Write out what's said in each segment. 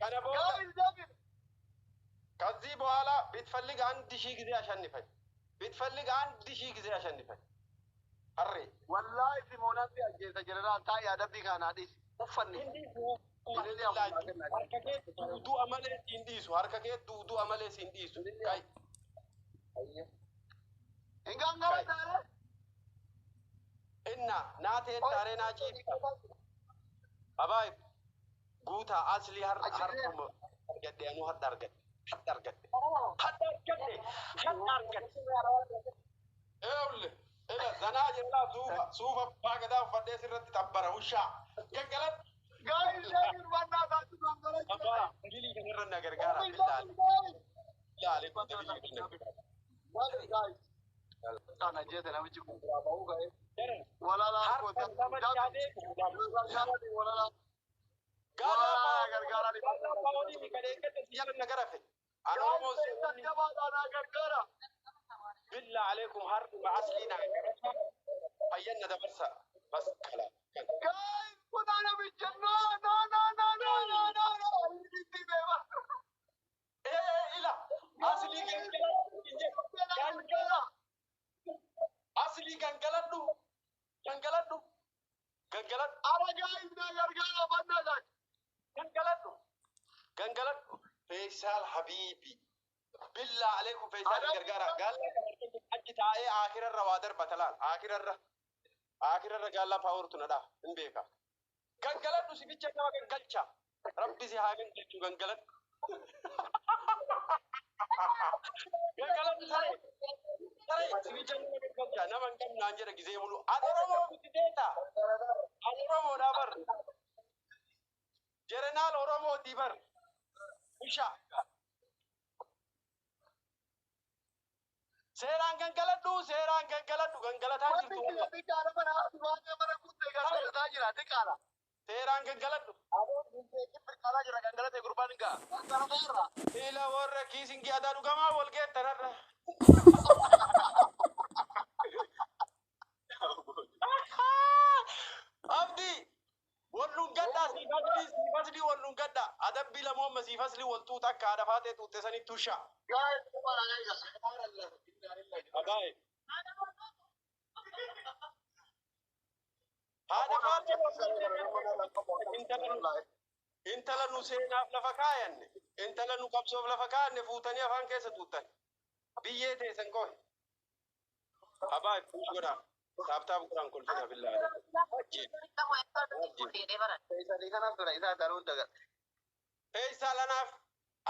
أنا بقول كذيبوا على بيتفلق عندي شيء كذي عشان نفهم بيتفلق عندي شيء كذي عشان نفهم هري والله في مناسبة أجهزة جنرال تاي أدبي كان هذه وفني harkakee duuduu amalee siin dhiisu harkakee duuduu amalee siin dhiisu kai Ingang ngara tare inna naatee taaree naa ciibsa abaay guutaa aslii harkuma argadhe anuu hadda argadhe eewle ila zanaa jennaa suufa baagadaa uffadhee sirratti tabbara ushaa gaggalan guys David banna satu ngara abaa gilii kanarra na gargaara billaale billaale kun gilii kanarra guys kana jete na michi kubra bau gae wala la ko ta wala la gala gargara ni baawoni mi kadeeggate siyala nagarafe anoomoo seewwanni gargara بالله عليكم هرب مع أصلنا فينا دبرسا بس كلام guys kuna na bichana no إيه إلا أصلي جنجلة أصلي جنجلة ara guys na gargara banna da جنجلة فيصل حبيبي بالله عليكم فيصل الجرجارة قال لك حج تاعي آخر الروادر بطلان آخر الرجال لا باورتنا ده من بيكا جنجلة نسيبي كما جنجلة ربي سي هاجن جنجلة جنجلة سري سيبي جنجلة نما كم نانجر جزء ملو أدرمو بتديتا أدرمو دابر جرنال أورمو ديبر وشا seeraan gangaladhu gangalataa jirtu Tikara mana asmanya mana kutte gargara da jira tikara seeraan gangaladhu ado dinte tikara jira gangala te gurban ga gargara ila warra kiisingi adaa dhugamaa wal geettanarra abdi wallun gadda siifasli wallun gadda adabbi lamoomma siifasli waltuu takka haadha faatee tuutte sanii tusha guys kumara guys subhanallah abaay haadha faatee intala nu seenaaf lafa kaayanne intala nu qabsoof lafa kaayanne fuutanii afaan keessa tuuttan biyyee teessan qohe abaay fuush godhaa taabtaab quraan kolfina billaale feesal lanaaf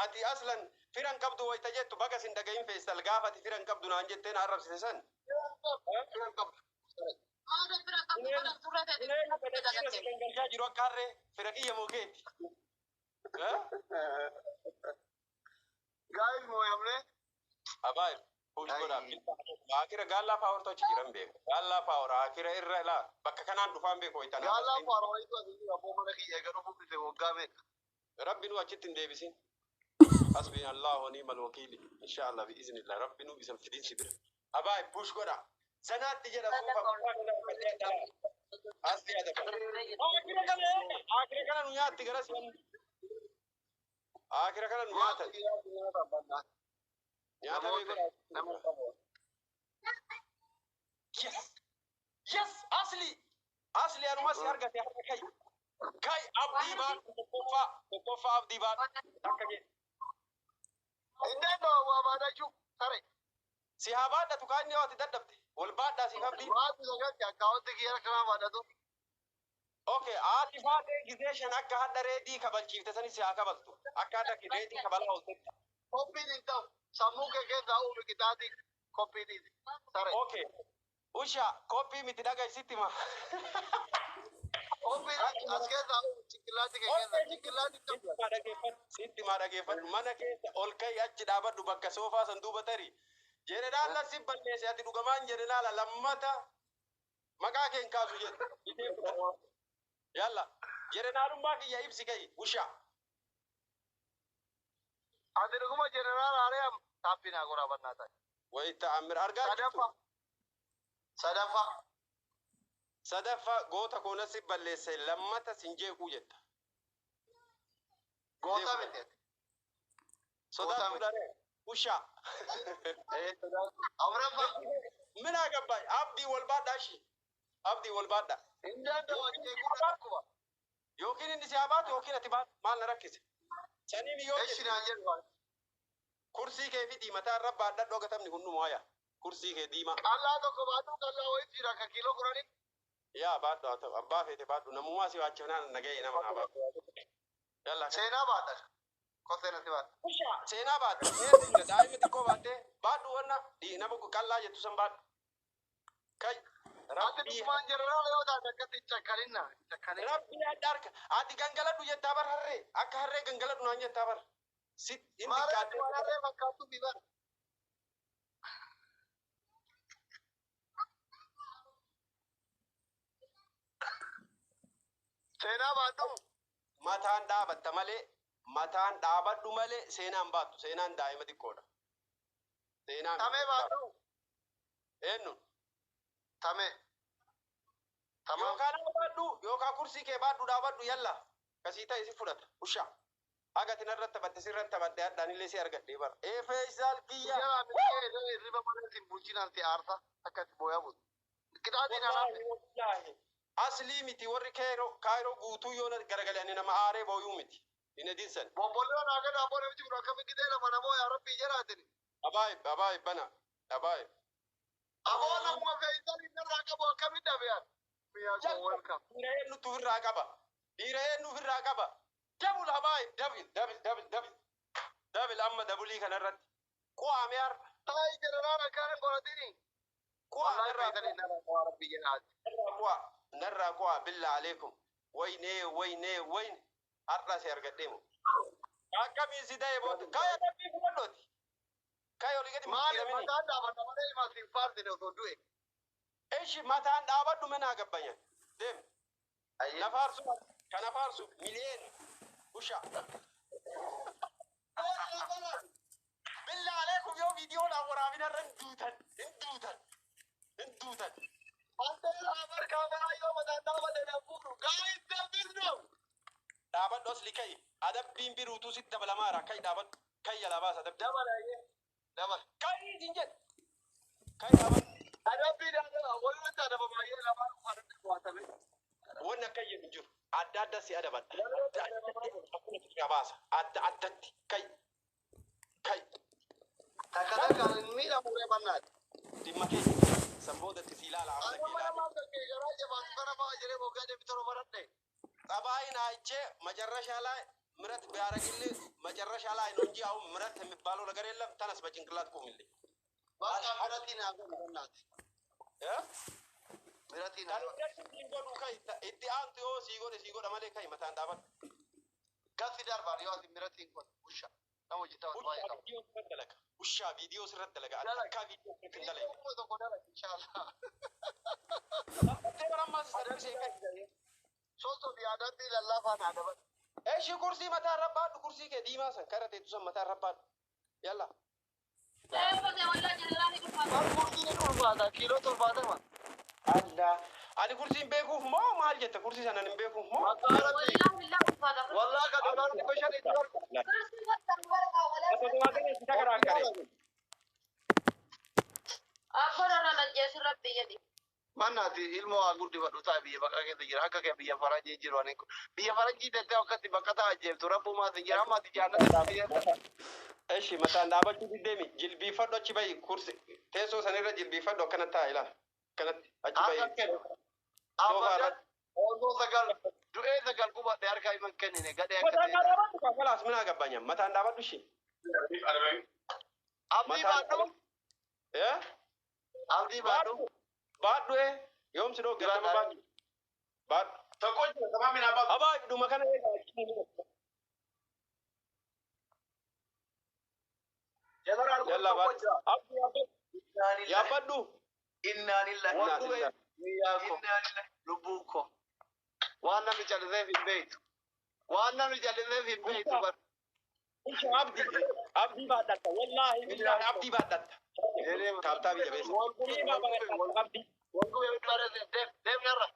ati aslan firan qabdu wayta jettu baga sin dagayin feesal gaafati firan qabdu naan jetteen arrabsite san gangalchaa jiru akka harree fira kiyya mookeeti guys moyamne abaay fuush godhaa akira gaallaa paaworta achi jiran beeku gaallaa paawora akira irra laa bakka kanaan dhufaan beeku waytan gala faro itu adi abo mana kiyya garo fufite wogame rabbi nu achitti hin deebisin حسبي الله ونعم الوكيل ان شاء الله باذن الله ربي نو بيسم فدين سبر اباي بوش غدا سنات تجرا سوفا اصلي هذا اخر كان نيات تجرا سن اخر كان نيات نيات يس اصلي انا ما سيرغت يا كاي ابدي با كوفا ابدي با تكجي indendo wa bada ju sare si habada tukani wati dadabti wal bada si habdi waati daga ya kawti kiyara kama bada to okay aati faate gizeshan akka hadda reedi kabalchiifte sani si akabaltu akka hadda reedi kabala olte copy dinta samu ke da u kitati copy di sare okay usha copy miti daga sitima copy aske da u chikilati ke chikilati sitti maadhageeffadhu mana keessa ol ka'i achi dhaabadhu bakka soofaa sanduuba tarii jeneraala si balleesse ati dhugamaan jeneraala lammata maqaa keen kaasu jedhu yalla jeneraalummaa kiyya ibsi ka'i usha ati dhuguma jeneraal areem taappinaa goraa bannaa ta'i wayita amir argaa jirtu sadafa goota koona si balleesse lammata sin jeequu jetta Goota miti. Sodaa tuudhare. Usha. Amran fa. Mina gabbay. Abdi wal baadhaa shi. Abdi wal baadhaa. Inda da wajje kuma kuba. Yookiin inni si habaatu yookiin ati baatu maal na rakkise. Saniin yoo Eshi na jedhu. kursii kee fi diimataa irra baadhaa dhogatamni hundumaa yaa. Kursii kee diimaa. Allah tokko baatu kallaa wayii jira ka kiiloo kurani. Yaa baadhu haa ta'u abbaa feete baadhu namummaa si waachifnaan nagahee nama naa baadhu. Yalla. Seenaa baadha. Koseena si baadha. Seenaa baadhu. Eesinga daa'ima xiqqoo baattee baadhu wanna nama qallaa jettu san baadhu. Kai. Ati dhumaan jirraa yoo taate akkatti cakkalinna. Cakkalinna. Rabbi adda harka. Ati gangaladhu jettaa bar harree. Akka harree gangaladhu naan jettaa bar. Sit inni Maarree maarree fakkaatu bibar. Seenaa baadhu. mataan dhaabatta malee mataan dhaabadhu malee seenaan baattu seenaan daa'ima xiqqoodha. Seenaan. Tamee baadhu. Eenyu. Tamee. Tamam. Yookaan dhaabadhu yookaan kursii kee baadhu dhaabadhu yalla. Kasii ta'e si fudhata. Usha. Agatin irratti batte sirratti taphadde addaan illee si argadhee bara. Feesal kiyya. Yaa miti riba mana sin bulchinaan si aarsa akkatti booyaa buutu. Qixaatiin alaafee. Aslii miti warri kaayiroo guutuu yoo garagalanii nama aaree booyuu miti. Inni dinsan. Bombolloon akka dhaaboo namichi kun akkami qixee lama namoo yaa rabbii jedhaatini. Abaayib bana. Abaayib. Aboo namuma fe'iisan irraa qabu akkami dhabeyaan. Biyyaa koo welcome. Dhiira eenyutu ofirraa qaba. Dhiira eenyu ofirraa qaba. Dabul abaayib dabil amma dabulii kanarratti. Qo'amee har'a. Taa'ii jedhanaan akkaan qoratini. Qo'amee Wallahi fe'iisanii narraa qabu rabbii jedhaati. narraa qo'a billa aleekum. Wayne har'a si argadheemu. Akkamiin si ta'e booda kaaya dabbii fudhadhooti. Kaaya olii gadi Maali mataan dhaabata malee himaa siin faarsine osoo du'e. Eeshi mataan dhaabadhu mana gabbanyan. Deem. Na faarsu kana faarsu miliyeeni. Usha. Billa aleekum yoo viidiyoodhaan waraabinarra hin duutan. Wanta irraa barkaa baraa yoo mataan dhaabate na fuudhu. Gaa'in deebisnu. Dhaabadhu asli kai. Adabbiin biruutuu sitti dabalamaara. Kai dhaabadhu. Kai yala baasa adabbii. Dabala. Kai jinjet. Kai dhaabadhu. Adabbii daadala. Walitti adaba baay'ee lamaan uffatatti qo'atame. Wanni akka hin jiru. Adda si adabadha. Adda baasa. Addatti. Kai. Takka miidhamuu reebannaati. Dhimma keenya. Samboodatti si ilaala. Amma namaa tokkee garaa jabaatu kana maa jedhee moggaa deebitoo baradhe. Xabaayin አይቼ መጨረሻ ላይ ምረት ቢያረግልህ መጨረሻ ላይ ነው እንጂ አሁን ምረት የሚባለው ነገር የለም። ተነስ በጭንቅላት ቁምልኝ። በቃ ምረቲን ያገናናት ምረቲን ሲጎዱ ከይ እቲ አንተ ዮ ሲጎደ ማለ ከይ መታን ዳበት ከፍ ዳርባር ዮ ምረቲን ኮን ውሻ ነው ጅታው ባይ ነው ውሻ ቪዲዮ ስረተለጋ አካ ቪዲዮ ከተለይ ፎቶ ኮዳላ ኢንሻአላህ ተበራማስ ሰደርሴ ከይ ሶስቱ ቢያዳቲ ለላፋን አደበት እሺ ኩርሲ መታ ረባዱ ኩርሲ ከዲማ ሰን ከረቴ ቱሰ መታ ረባዱ ያላ ኪሎ ቶርባታ ማ አላ አኒ ኩርሲን ቤኩፍ ሞ ማል ጀተ ኩርሲ ሰነን ቤኩፍ ሞ والله كدولار بشر يدور manati ilmo agurdi baduta biya baka ke dijira hakka ke biya faraji jiro ne biya faraji de ta wakati bakata aje to rabbu ma dijira ma dijana ta biya እሺ መታን ዳባቹ ዲደሚ ጅልቢ ፈዶች በይ ኩርሲ ቴሶ ሰኔራ ጅልቢ ፈዶ ከነታ ይላ ከነት አጭ በይ አባዳ ኦዞ ዘጋል ዱኤ ዘጋል ኩባ ዳር ካይ መንከን ne gade ka ከላስ ምን አገባኛ መታን ዳባዱ እሺ abdi badu abdi badu badu yom sido gama badu ተቆጭ ተማሚና አባ አባ ዱ መከነ ጀነራል ተቆጭ ያበዱ inna lillahi wa inna ilaihi lubuko wana mijaleze fi bait wana mijaleze fi bait bar abdi badata wallahi billahi abdi badata kapta bi jabe abdi wongo be dare dem nara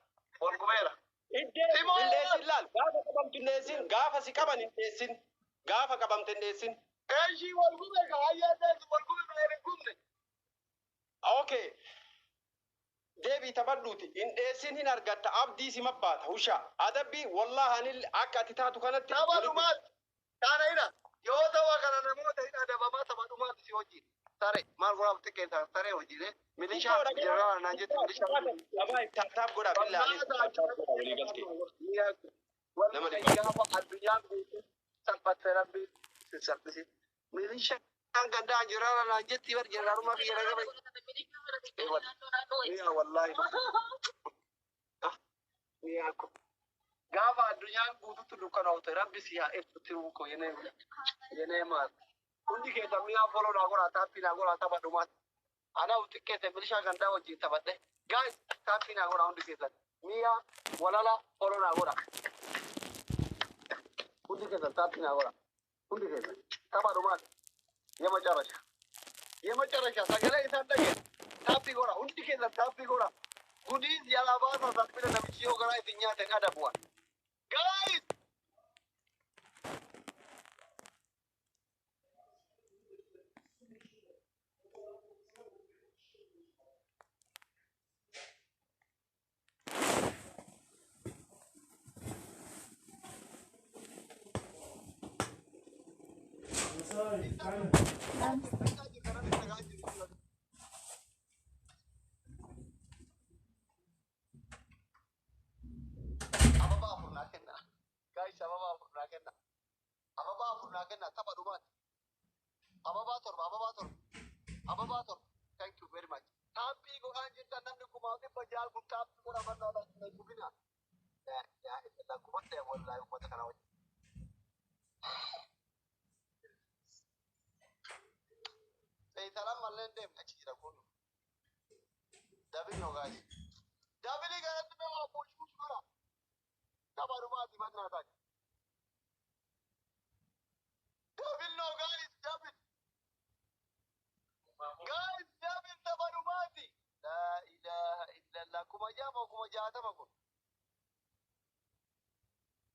wongo bera inde silal gafa kabam tunnesin gafa si kaban indesin gaafa qabamte ndeessin. Eeshi wal gume ka hayyaa deessu wal gume meerin gumne. Okay. Deebii taphadhuuti hin dheessin hin argatta abdii si mabbaata hushaa adabbii wallahi anil akka ati taatu kanatti Taphaadhumaatti taana hidha yoo ta'u kana namoota hidha adabamaa taphaadhumaatti si wajjin tare maal godhaaf xiqqeessa tare wajjin milishaa jirraa naan jettu Abaa taataaf godhaa billaalee. walli gaafa addunyaan guutuu salphatte rabbi salphisi milishaan gandaan jirraa naan jetti bar jirraaruma biyya nagaba wallahi gaafa addunyaan guututti dukkanoofte rabbi si haa ibsutti ruuko yenee maal hundi keessa mi'a foloo naa godhaa taappii naa godhaa tapha dhumaatti ana xiqqeesse milishaa gandaa wajjin taphadhe gaayis taappii naa godhaa hundi keessan mi'a walala foloo naa godhaa hundi keessan taappii naa godhaa hundi keessan tapha dhumaatti የመጨረሻ ሰገሌ ይሳደገ ታፒ ጎራ ሁንዲ ከዛ ታፒ ጎራ ጉዲዝ ያላባሳ ሳትብለ ነብቺዮ ጎራ ይትኛ ተቃደቧል ጋይስ Thank you very much. Happy go anjir tanam ni kumau ni bajal kutab pura mana ada kubina. Ya itu tak kuat ya wallahi kuat kana wajib. Saya salam malen dem achira kono. Dabil no guys. Dabil garat me wa push kora. Kabaru ma di manna ta. Dabil no guys, dabil. Guys, dabil kabaru ma di. La ilaha illallah kuma jama kuma jahata makun.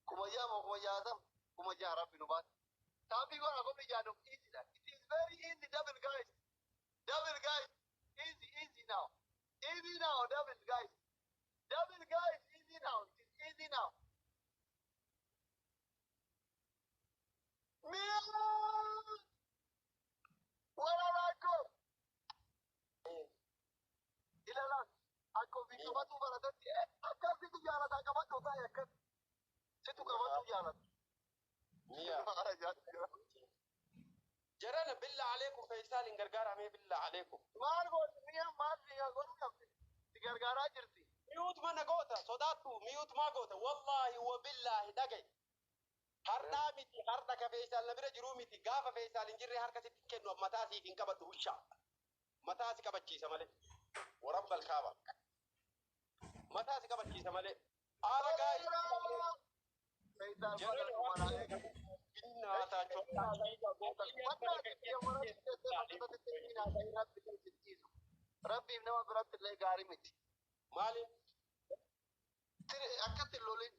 Kuma jama kuma jahata kuma jahara binubat. Tapi gora ko jano easy that. It is very easy double guys. Double guys. Easy now. Easy now double guys. Double guys easy now. It is easy now. Mian. Wala ako. Ilalan. Ako video matu baratati. Akasi tu jalan tak kamat tu saya kan. Situ kamat tu jalan. Mia. جرانا بالله عليكم فيصل انقرقار عمي بالله عليكم ما أقول ميا ما في أقول لك تقرقار أجرتي ميوت ما نقوتا صداتو ميوت ما قوتا والله وبالله دقي هرنا متي هرنا فيصل نبرة جرومتي قافة فيصل انجري هركة تكنو متاسي تنكبت وشا متاسي كبتشي سمالي ورب الكعبة متاسي كبتشي سمالي على جاي جرانا إنها تاجو ربي نما برات اللي قاري متي مالي تري أكتر اللولين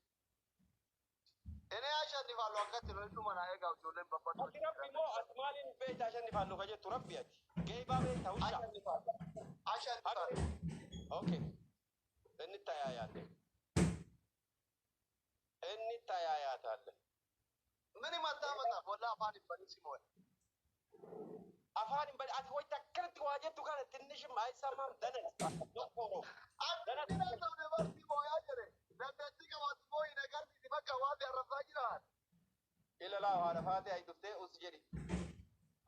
أنا عشان نفعله أكتر اللولين نما نايا قاو جولين بابا ربي مو أسمالين بيت عشان نفعله كجت ربي أتي كيف بابي توشة عشان نفعله أوكي إنت يا تالي مني ما دامنا ولا فاني بني سموه أفاني بدي أتوي تكرت واجبت كانت تنشم هاي سامم دنا دكتورو أنا تقول بس سموه أجري لا تديك ما سموه نقدر تبقى واضح الرفاجرات إلا لا هذا فاتي هاي دكتور أسجري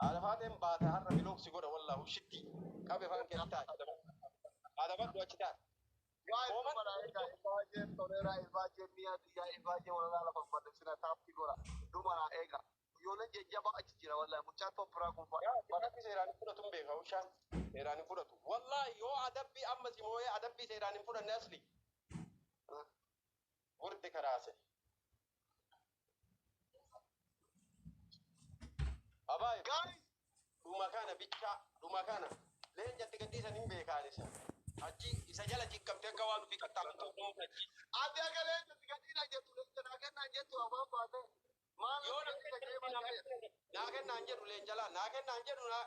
هذا فاتي مبات هذا بلوك سيقول والله وشتي كابي فان كنتا هذا بدو أشتاء guys mana ega ibaje tolera ibaje mia dia ibaje wala la fa fadde sina tapti gora dumana ega yole jejjaba achira wallahi muchato pra ko fa adabbi seeraan fudhatu beeka ushaan seeraan fudhatu wallahi yoo adabbi amma simooyee adabbi seeraan fudhanne asli gurdi karaase abaay guys dhuma kana leenjatti gadhiisan hin beekaanisa achi isa jala jikkamte akka waan fi qaxxaamtu dhuunfachi ati agalee gadhiina jettu leenjana kenna jettu abaan baate maal yoo namni naa kennaan jedhu leenjalaa naa kennaan jedhu naa